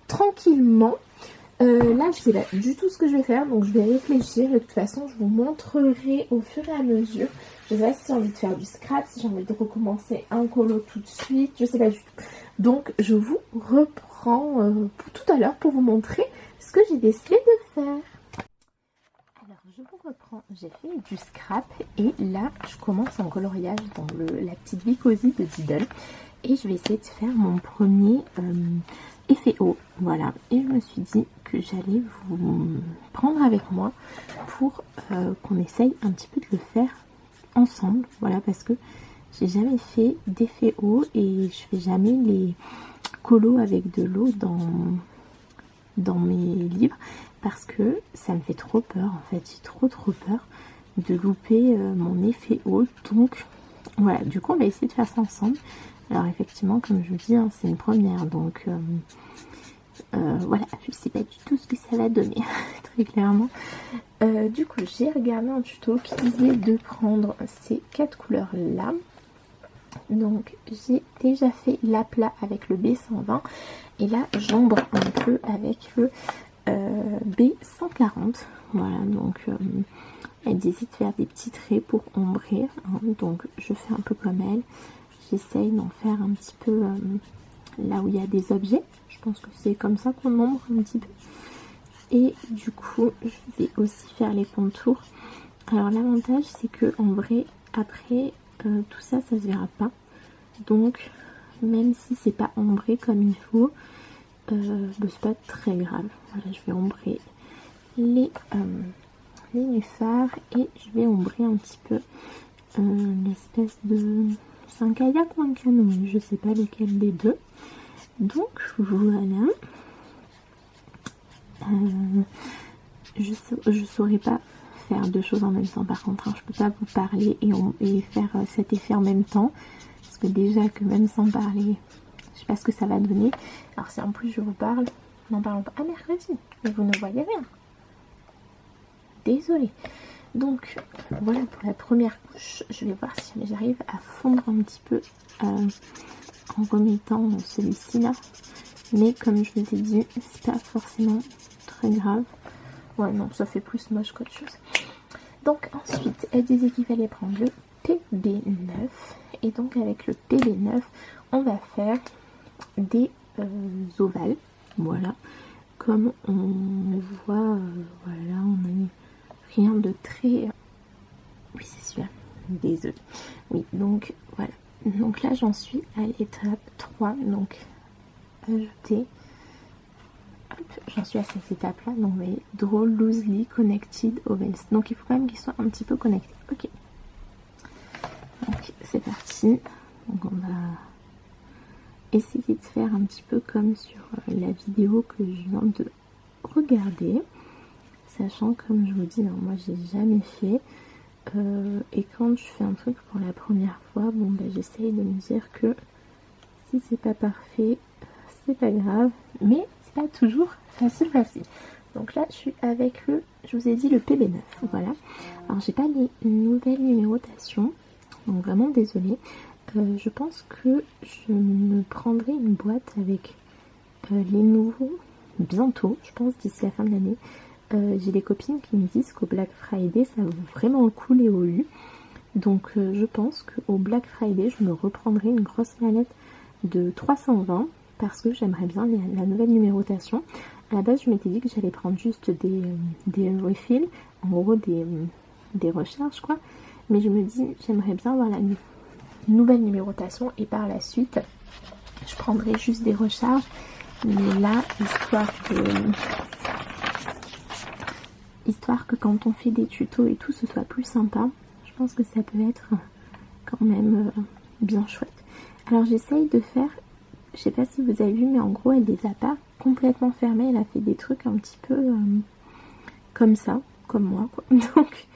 tranquillement. Là je sais pas du tout ce que je vais faire, donc je vais réfléchir et de toute façon je vous montrerai au fur et à mesure. Je sais pas si j'ai envie de faire du scrap, si j'ai envie de recommencer un colo tout de suite, je sais pas du tout. Donc je vous reprends tout à l'heure pour vous montrer ce que j'ai décidé de faire. Alors je vous reprends, j'ai fait du scrap et là je commence en coloriage dans la petite Vicosy de Diddle et je vais essayer de faire mon premier effet haut, voilà. Et je me suis dit que j'allais vous prendre avec moi pour qu'on essaye un petit peu de le faire ensemble, voilà, parce que j'ai jamais fait d'effet haut et je fais jamais les colos avec de l'eau dans mes livres parce que ça me fait trop peur, en fait j'ai trop peur de louper mon effet haut. Donc voilà, du coup on va essayer de faire ça ensemble. Alors effectivement, comme je vous dis, hein, c'est une première, donc voilà, je sais pas du tout ce que ça va donner très clairement. Du coup j'ai regardé un tuto qui disait de prendre ces 4 couleurs là. Donc j'ai déjà fait l'aplat avec le B120 et là j'ombre un peu avec le B140. Voilà, donc elle décide de faire des petits traits pour ombrer, hein, donc je fais un peu comme elle. J'essaye d'en faire un petit peu là où il y a des objets. Je pense que c'est comme ça qu'on ombre un petit peu. Et du coup je vais aussi faire les contours. Alors l'avantage c'est que en vrai après tout ça ça se verra pas, donc même si c'est pas ombré comme il faut, c'est pas très grave. Voilà, je vais ombrer les nénuphars et je vais ombrer un petit peu l'espèce de... c'est un kayak ou un canot, je sais pas lequel des deux. Donc voilà, je saurais pas faire deux choses en même temps par contre, hein. Je peux pas vous parler et faire cet effet en même temps parce que déjà que même sans parler je sais pas ce que ça va donner. Alors si en plus je vous parle, n'en parlons pas. Ah mercredi, mais vous ne voyez rien, désolée. Donc voilà pour la première couche. Je vais voir si j'arrive à fondre un petit peu en remettant celui-ci là, mais comme je vous ai dit c'est pas forcément très grave. Ouais non, ça fait plus moche qu'autre chose. Donc ensuite elle disait qu'il fallait prendre le PB9 et donc avec le PB9 on va faire des ovales, voilà, comme on voit, voilà, on a rien de très... Oui c'est celui-là, désolé. Oui, donc voilà, donc là j'en suis à l'étape 3, donc ajouter, j'en suis à cette étape là, donc vous voyez, draw loosely connected ovals, donc il faut quand même qu'ils soient un petit peu connectés. Ok, donc c'est parti, donc on va essayer de faire un petit peu comme sur la vidéo que je viens de regarder, sachant comme je vous dis, hein, moi j'ai jamais fait et quand je fais un truc pour la première fois, bon bah j'essaye de me dire que si c'est pas parfait c'est pas grave, mais c'est pas toujours facile. Donc là je suis avec le, je vous ai dit le PB9, voilà. Alors j'ai pas les nouvelles numérotations, donc vraiment désolée. Je pense que je me prendrai une boîte avec les nouveaux bientôt, je pense d'ici la fin de l'année. J'ai des copines qui me disent qu'au Black Friday ça vaut vraiment le coup les OU. Donc je pense qu'au Black Friday je me reprendrai une grosse mallette de 320 parce que j'aimerais bien la nouvelle numérotation. À la base je m'étais dit que j'allais prendre juste des refills, en gros des recharges quoi. Mais je me dis j'aimerais bien avoir la nouvelle numérotation et par la suite je prendrai juste des recharges, mais là histoire que quand on fait des tutos et tout ce soit plus sympa, je pense que ça peut être quand même bien chouette. Alors j'essaye de faire, je sais pas si vous avez vu, mais en gros elle les a pas complètement fermés, elle a fait des trucs un petit peu comme ça, comme moi quoi. Donc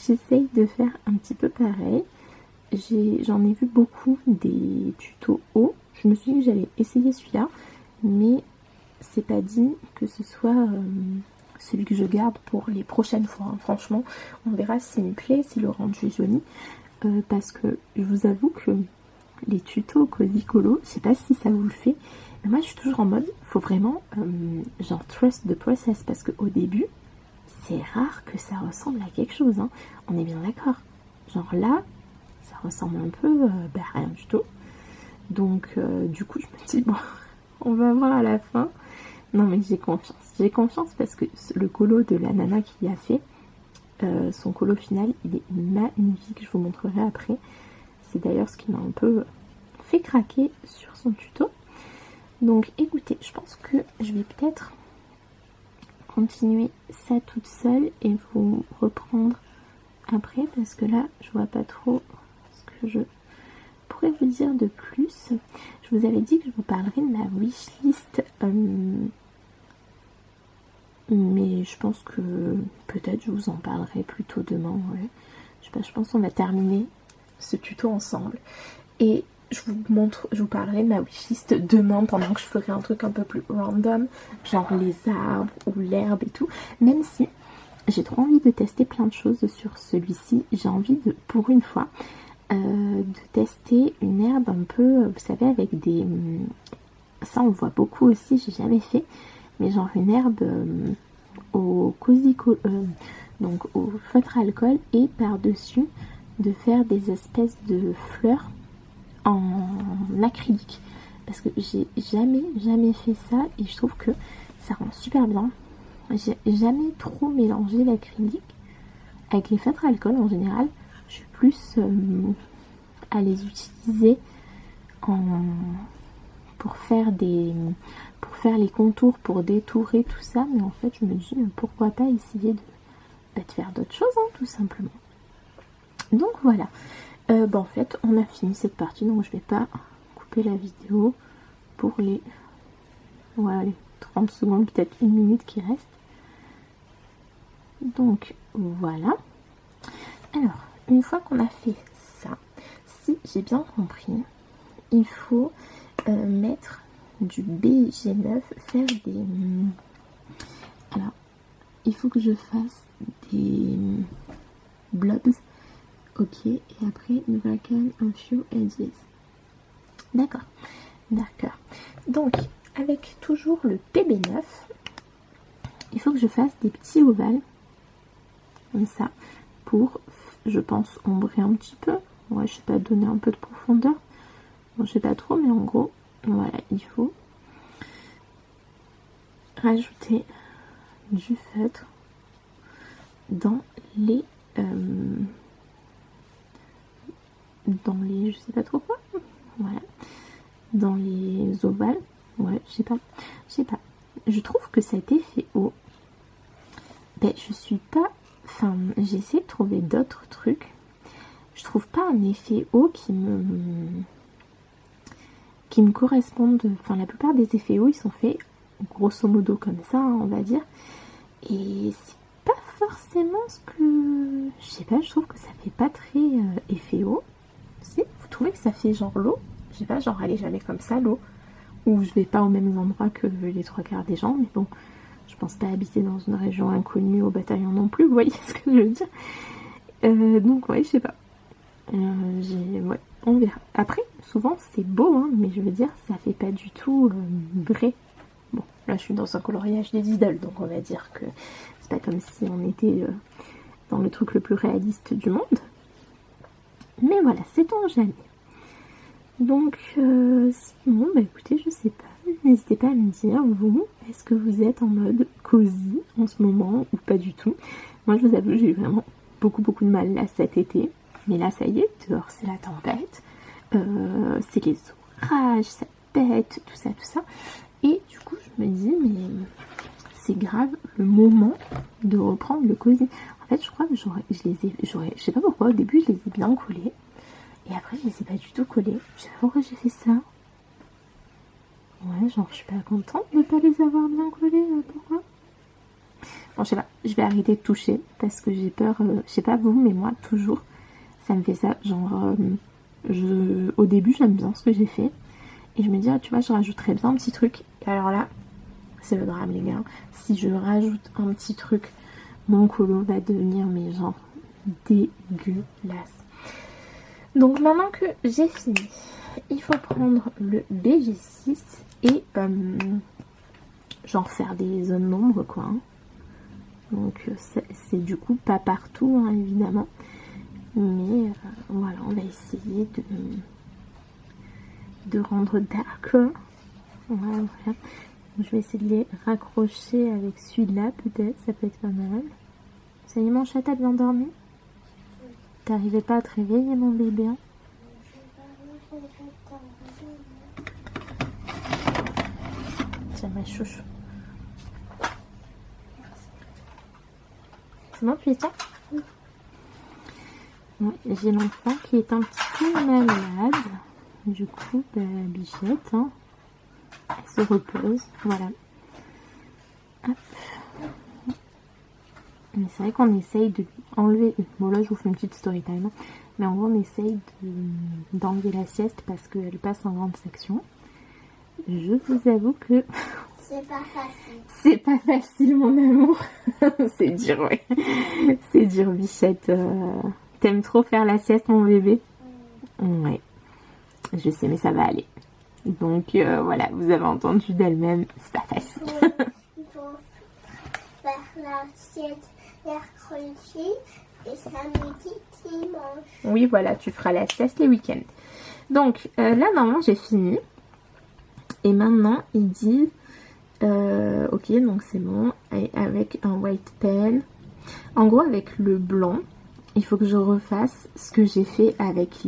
j'essaye de faire un petit peu pareil. J'en ai vu beaucoup des tutos hauts. Je me suis dit que j'allais essayer celui-là, mais c'est pas dit que ce soit celui que je garde pour les prochaines fois, hein. Franchement, on verra s'il me plaît, si le rendu est joli, parce que je vous avoue que les tutos Cozy Colo, je sais pas si ça vous le fait, mais moi je suis toujours en mode, faut vraiment genre trust the process, parce qu'au début, c'est rare que ça ressemble à quelque chose, hein. On est bien d'accord. Genre là, ça ressemble un peu à rien du tout. Donc du coup je me dis bon, on va voir à la fin. Non mais j'ai confiance parce que le colo de la nana qui a fait son colo final, il est magnifique, je vous montrerai après. C'est d'ailleurs ce qui m'a un peu fait craquer sur son tuto. Donc écoutez, je pense que je vais peut-être continuer ça toute seule et vous reprendre après parce que là je vois pas trop ce que je pourrais vous dire de plus. Je vous avais dit que je vous parlerai de ma wishlist, mais je pense que peut-être je vous en parlerai plutôt demain. Ouais. Je sais pas, je pense qu'on va terminer ce tuto ensemble et je vous parlerai de ma wishlist demain pendant que je ferai un truc un peu plus random, genre les arbres ou l'herbe et tout. Même si j'ai trop envie de tester plein de choses sur celui-ci, j'ai envie de, pour une fois, de tester une herbe un peu, vous savez, avec des... Ça on voit beaucoup aussi, j'ai jamais fait, mais genre une herbe au donc au feutre à alcool et par-dessus de faire des espèces de fleurs en acrylique parce que j'ai jamais fait ça et je trouve que ça rend super bien. J'ai jamais trop mélangé l'acrylique avec les feutres à alcool en général. Je suis plus à les utiliser pour faire les contours, pour détourer tout ça, mais en fait je me dis pourquoi pas essayer de faire d'autres choses, hein, tout simplement. Donc voilà. En fait on a fini cette partie, donc je vais pas couper la vidéo pour les 30 secondes, peut-être une minute qui reste. Donc voilà. Alors une fois qu'on a fait ça, si j'ai bien compris, il faut mettre du BG9, faire des... Alors il faut que je fasse des blobs. Ok, et après Vacan a few edges. D'accord. Donc, avec toujours le PB9, il faut que je fasse des petits ovales, comme ça, pour, je pense, ombrer un petit peu. Ouais, je sais pas, donner un peu de profondeur. Bon, je sais pas trop, mais en gros, voilà, il faut rajouter du feutre dans les... je sais pas trop quoi, voilà, dans les ovales, ouais, je sais pas, je trouve que cet effet haut, je suis pas, j'ai essayé de trouver d'autres trucs, je trouve pas un effet haut qui me correspondent, la plupart des effets hauts, ils sont faits grosso modo comme ça, hein, on va dire, et c'est pas forcément ce que, je sais pas, je trouve que ça fait pas très effet haut. Vous trouvez que ça fait genre l'eau? Je sais pas, genre elle est jamais comme ça l'eau. Ou je vais pas au même endroit que les trois quarts des gens, mais bon, je pense pas habiter dans une région inconnue au bataillon non plus, vous voyez ce que je veux dire. Donc ouais, je sais pas. Ouais, on verra. Après, souvent c'est beau, hein, mais je veux dire, ça fait pas du tout vrai. Bon, là je suis dans un coloriage des idoles, donc on va dire que c'est pas comme si on était dans le truc le plus réaliste du monde. Mais voilà, sait-on jamais. Donc, sinon, écoutez, je sais pas. N'hésitez pas à me dire, vous, est-ce que vous êtes en mode cosy en ce moment ou pas du tout? Moi, je vous avoue, j'ai eu vraiment beaucoup de mal là cet été. Mais là, ça y est, dehors, c'est la tempête. C'est les orages, ça pète, tout ça. Et du coup, je me dis, mais c'est grave le moment de reprendre le cosy. En fait, je crois que je sais pas pourquoi, au début, je les ai bien collés. Et après, je les ai pas du tout collés. Je sais pas pourquoi j'ai fait ça. Ouais, genre, je suis pas contente de pas les avoir bien collés. Pourquoi? Bon, je sais pas. Je vais arrêter de toucher parce que j'ai peur. Je sais pas vous, mais moi, toujours, ça me fait ça. Genre, au début, j'aime bien ce que j'ai fait. Et je me dis, ah, tu vois, je rajouterais bien un petit truc. Et alors là, c'est le drame, les gars. Si je rajoute un petit truc, mon colo va devenir, mais genre, dégueulasse. Donc maintenant que j'ai fini, il faut prendre le BG6 et genre faire des zones d'ombre, quoi. Hein. Donc c'est du coup pas partout, hein, évidemment. Mais voilà, on va essayer de rendre dark. Voilà. Je vais essayer de les raccrocher avec celui-là, peut-être, ça peut être pas mal. Ça y est, mon chat, t'as bien dormi? T'arrivais pas à te réveiller, mon bébé, hein? Tiens, ma chouchou. C'est bon, tu es tiens? Oui, j'ai l'enfant qui est un petit peu malade. Du coup, bah, Bichette, hein, elle se repose. Voilà. Hop. Mais c'est vrai qu'on essaye de enlever... Bon, là, je vous fais une petite story time. Mais en gros, on essaye d'enlever la sieste parce qu'elle passe en grande section. Je vous avoue que... C'est pas facile. C'est pas facile, mon amour. C'est dur, oui. C'est dur, Bichette. T'aimes trop faire la sieste, mon bébé? Ouais. Je sais, mais ça va aller. Donc, voilà, vous avez entendu d'elle-même. C'est pas facile. Il faut faire la sieste mercredi et samedi, dimanche. Oui, voilà, tu feras la sieste les week-ends. Donc, là, normalement, j'ai fini. Et maintenant, il dit... ok, donc c'est bon. Et avec un white pen. En gros, avec le blanc, il faut que je refasse ce que j'ai fait avec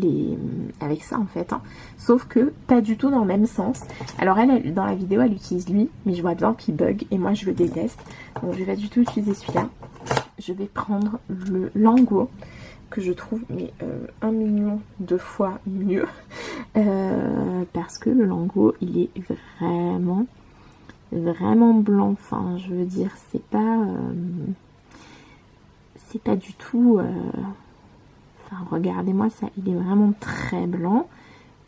avec ça, en fait. Hein. Sauf que pas du tout dans le même sens. Alors, elle, dans la vidéo, elle utilise lui. Mais je vois bien qu'il bug. Et moi, je le déteste. Donc, je vais pas du tout utiliser celui-là. Je vais prendre le Lango, que je trouve mais 1 million de fois mieux. Parce que le Lango, il est vraiment blanc. Enfin, je veux dire, c'est pas du tout... Enfin, regardez-moi ça, il est vraiment très blanc.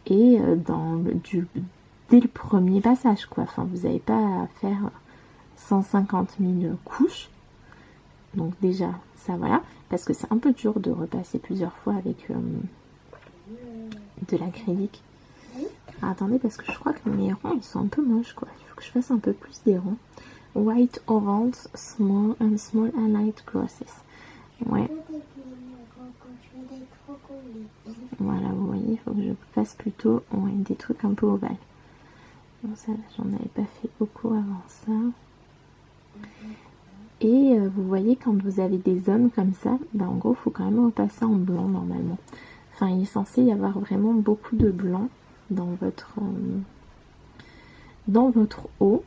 Et dès le premier passage, quoi. Enfin, vous n'avez pas à faire 150 000 couches. Donc déjà, ça voilà. Parce que c'est un peu dur de repasser plusieurs fois avec de l'acrylique. Ah, attendez, parce que je crois que mes ronds, ils sont un peu moches, quoi. Il faut que je fasse un peu plus des ronds. White ovals, small and light grosses. Ouais. Voilà, vous voyez, il faut que je fasse plutôt des trucs un peu ovales. Bon, ça, j'en avais pas fait beaucoup avant ça. Et vous voyez, quand vous avez des zones comme ça, ben, en gros, il faut quand même repasser en blanc normalement. Enfin, il est censé y avoir vraiment beaucoup de blanc dans votre eau.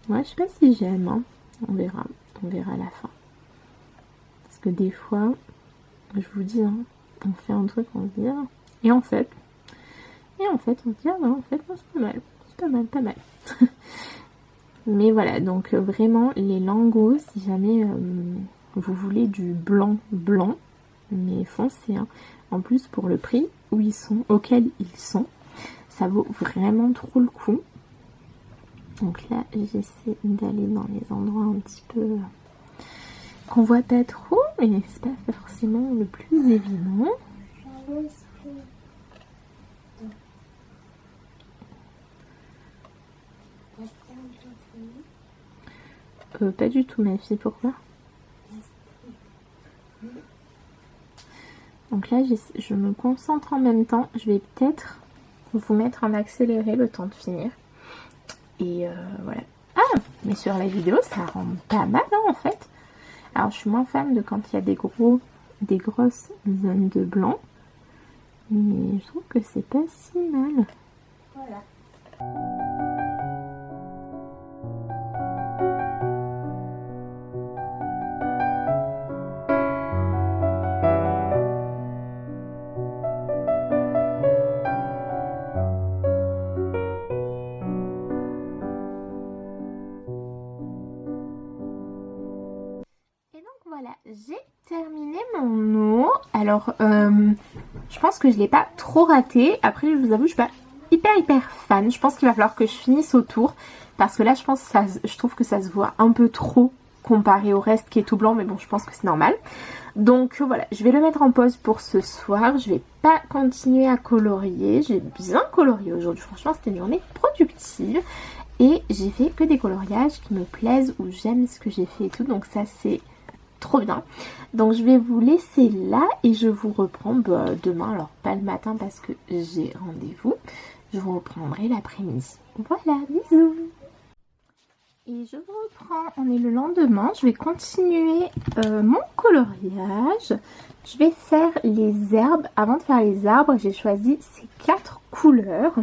Ouais, je sais pas si j'aime, hein. On verra à la fin. Parce que des fois, je vous dis, hein, on fait un truc, on se dit, ah, et en fait, on se dit, ah, en fait, c'est pas mal. Mais voilà, donc vraiment, les Lango, si jamais vous voulez du blanc, mais foncé, hein. En plus, pour le prix auquel ils sont, ça vaut vraiment trop le coup. Donc là, j'essaie d'aller dans les endroits un petit peu qu'on voit pas trop, mais c'est pas forcément le plus évident. Pas du tout, ma fille, pourquoi? Donc là, je me concentre en même temps. Je vais peut-être vous mettre en accéléré le temps de finir. Et voilà. Ah, mais sur la vidéo, ça rend pas mal, hein, en fait. Alors, je suis moins fan de quand il y a des grosses zones de blanc. Mais je trouve que c'est pas si mal. Voilà. Voilà, j'ai terminé mon eau. Alors, je pense que je l'ai pas trop raté. Après, je vous avoue, je suis pas hyper fan. Je pense qu'il va falloir que je finisse autour. Parce que là, je trouve que ça se voit un peu trop comparé au reste qui est tout blanc. Mais bon, je pense que c'est normal. Donc voilà, je vais le mettre en pause pour ce soir. Je vais pas continuer à colorier. J'ai bien colorié aujourd'hui. Franchement, c'était une journée productive. Et j'ai fait que des coloriages qui me plaisent, ou j'aime ce que j'ai fait et tout. Donc ça, c'est... trop bien. Donc je vais vous laisser là et je vous reprends demain, alors pas le matin parce que j'ai rendez-vous, je vous reprendrai l'après-midi. Voilà, bisous. Et je vous reprends, on est le lendemain, je vais continuer mon coloriage. Je vais faire les herbes. Avant de faire les arbres, j'ai choisi ces 4 couleurs.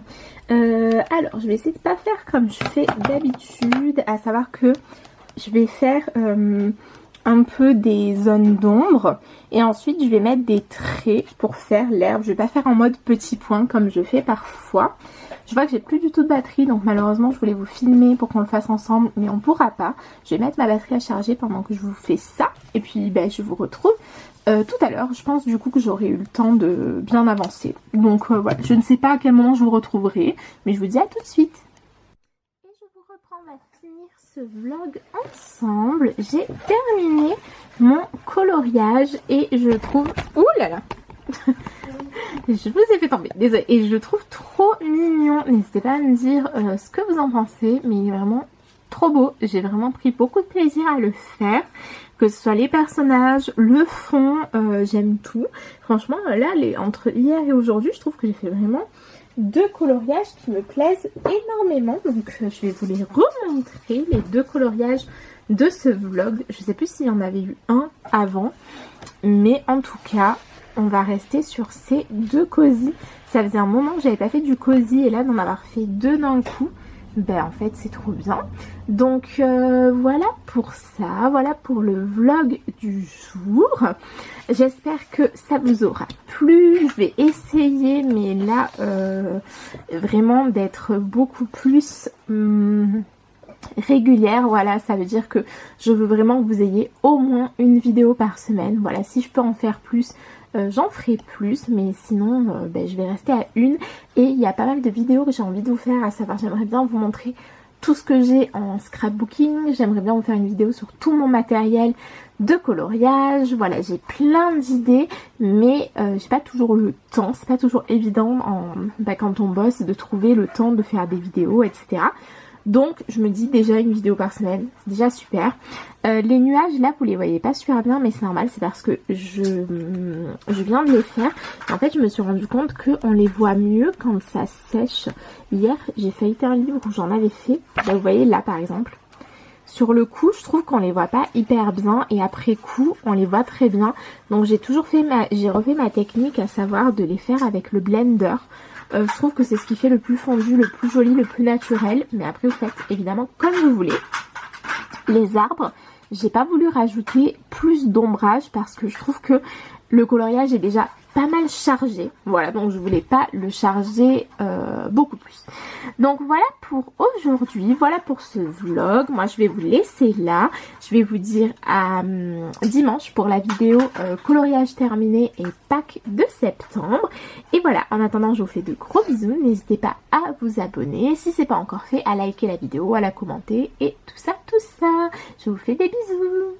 Alors, je vais essayer de ne pas faire comme je fais d'habitude, à savoir que je vais faire un peu des zones d'ombre et ensuite je vais mettre des traits pour faire l'herbe. Je vais pas faire en mode petit point comme je fais parfois. Je vois que j'ai plus du tout de batterie, donc malheureusement je voulais vous filmer pour qu'on le fasse ensemble, mais on pourra pas. Je vais mettre ma batterie à charger pendant que je vous fais ça et puis ben, je vous retrouve tout à l'heure. Je pense du coup que j'aurai eu le temps de bien avancer. Donc voilà, je ne sais pas à quel moment je vous retrouverai, mais je vous dis à tout de suite. Et je vous reprends, on va finir ce vlog ensemble. J'ai terminé mon coloriage et je trouve... Ouh là là je vous ai fait tomber, désolée. Et je le trouve trop mignon. N'hésitez pas à me dire ce que vous en pensez, mais il est vraiment trop beau. J'ai vraiment pris beaucoup de plaisir à le faire. Que ce soit les personnages, le fond, j'aime tout. Franchement, là, entre hier et aujourd'hui, je trouve que j'ai fait vraiment 2 coloriages qui me plaisent énormément. Donc, je vais vous les remontrer, les 2 coloriages de ce vlog. Je sais plus s'il y en avait eu un avant, mais en tout cas... on va rester sur ces 2 cosy. Ça faisait un moment que j'avais pas fait du cosy et là d'en avoir fait 2 d'un coup, ben en fait c'est trop bien. Donc voilà pour ça, voilà pour le vlog du jour. J'espère que ça vous aura plu. Je vais essayer, mais là vraiment d'être beaucoup plus... régulière. Voilà, ça veut dire que je veux vraiment que vous ayez au moins une vidéo par semaine. Voilà, si je peux en faire plus, j'en ferai plus, mais sinon ben, je vais rester à une. Et il y a pas mal de vidéos que j'ai envie de vous faire, à savoir j'aimerais bien vous montrer tout ce que j'ai en scrapbooking. J'aimerais bien vous faire une vidéo sur tout mon matériel de coloriage. Voilà, j'ai plein d'idées, mais j'ai pas toujours le temps. C'est pas toujours évident quand on bosse de trouver le temps de faire des vidéos, etc. Donc je me dis déjà une vidéo par semaine, c'est déjà super. Les nuages là vous les voyez pas super bien, mais c'est normal, c'est parce que je viens de les faire. En fait je me suis rendu compte qu'on les voit mieux quand ça sèche. Hier j'ai feuilleté un livre où j'en avais fait, là, vous voyez là par exemple. Sur le coup je trouve qu'on les voit pas hyper bien et après coup on les voit très bien. Donc j'ai refait ma technique, à savoir de les faire avec le blender. Je trouve que c'est ce qui fait le plus fondu, le plus joli, le plus naturel. Mais après vous faites évidemment comme vous voulez. Les arbres, j'ai pas voulu rajouter plus d'ombrage parce que je trouve que le coloriage est déjà pas mal chargé. Voilà, donc je voulais pas le charger beaucoup plus. Donc voilà pour aujourd'hui, voilà pour ce vlog. Moi je vais vous laisser là. Je vais vous dire à dimanche pour la vidéo coloriage terminé et pack de septembre. Et voilà, en attendant je vous fais de gros bisous. N'hésitez pas à vous abonner si c'est pas encore fait, à liker la vidéo, à la commenter et tout ça, tout ça. Je vous fais des bisous.